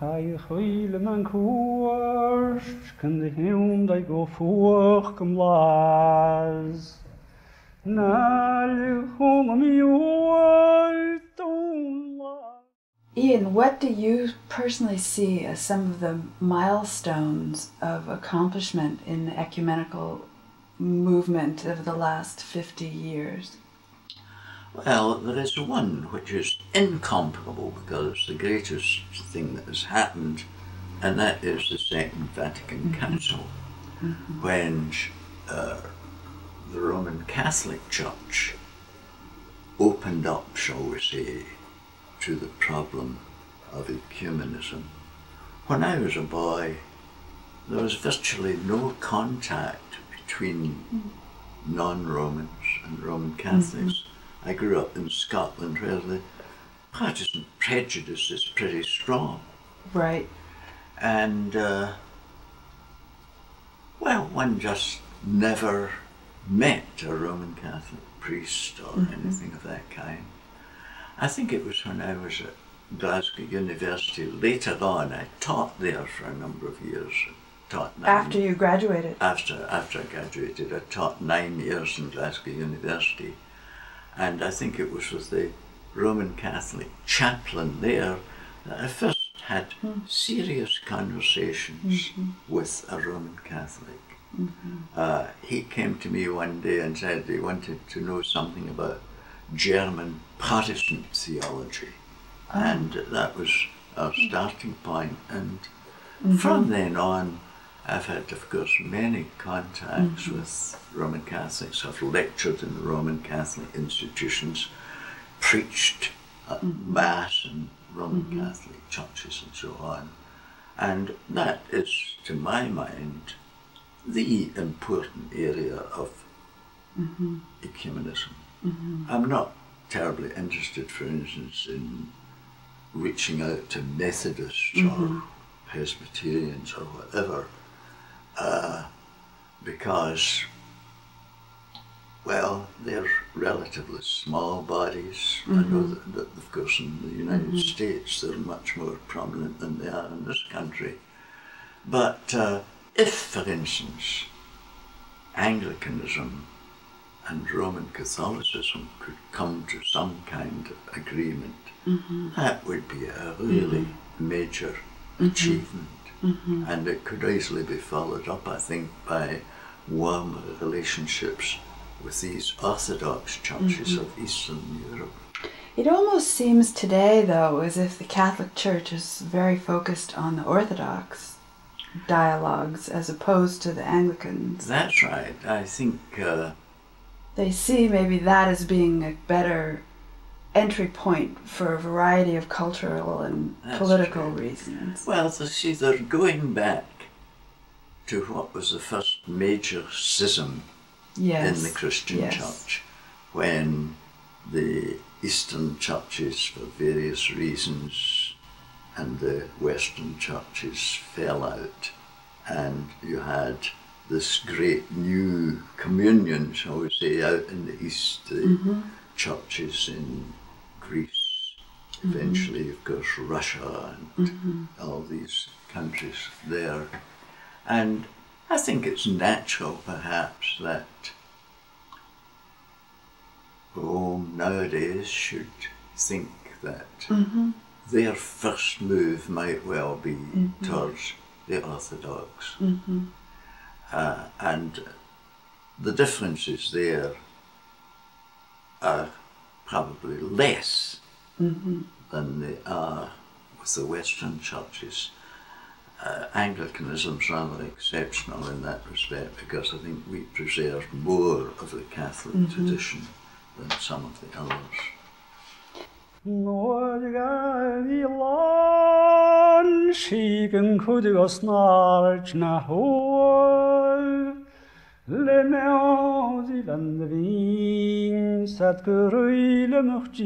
Hij geile mijn koorst, kan de hemel die go voort blaas. Ian, what do you personally see as some of the milestones of accomplishment in the ecumenical movement of the last 50 years? Well, there is one which is incomparable because it's the greatest thing that has happened, and that is the Second Vatican Council, when the Roman Catholic Church opened up, shall we say, to the problem of ecumenism. When I was a boy, there was virtually no contact between non-Romans and Roman Catholics. I grew up in Scotland where the Protestant prejudice is pretty strong. Right. And, well, one just never met a Roman Catholic priest or anything of that kind. I think it was when I was at Glasgow University. Later on, I taught there for a number of years. After you graduated? After I graduated, I taught 9 years in Glasgow University. And I think it was with the Roman Catholic chaplain there that I first had serious conversations with a Roman Catholic. He came to me one day and said he wanted to know something about German Protestant theology. And that was our starting point. And from then on, I've had, of course, many contacts with Roman Catholics. I've lectured in Roman Catholic institutions, preached at Mass in Roman Catholic churches and so on. And that is, to my mind, the important area of ecumenism. I'm not terribly interested, for instance, in reaching out to Methodists or Presbyterians or whatever, because, well, they're relatively small bodies. I know that, of course, in the United States they're much more prominent than they are in this country. But if, for instance, Anglicanism and Roman Catholicism could come to some kind of agreement, that would be a really major achievement. And it could easily be followed up, I think, by warmer relationships with these Orthodox churches of Eastern Europe. It almost seems today, though, as if the Catholic Church is very focused on the Orthodox dialogues as opposed to the Anglicans. That's right. I think they see maybe that as being a better entry point for a variety of cultural and political reasons. Well, see, they're going back to what was the first major schism in the Christian church, when the Eastern churches, for various reasons, and the Western churches fell out, and you had this great new communion, shall we say, out in the East, the churches in Greece, eventually, of course, Russia and all these countries there. And I think it's natural, perhaps, that Rome nowadays should think that their first move might well be towards the Orthodox. And the differences there are probably less than they are with the Western churches. Anglicanism's rather exceptional in that respect, because I think we preserve more of the Catholic tradition than some of the others. Le meaus I lande vins, at geruile mocht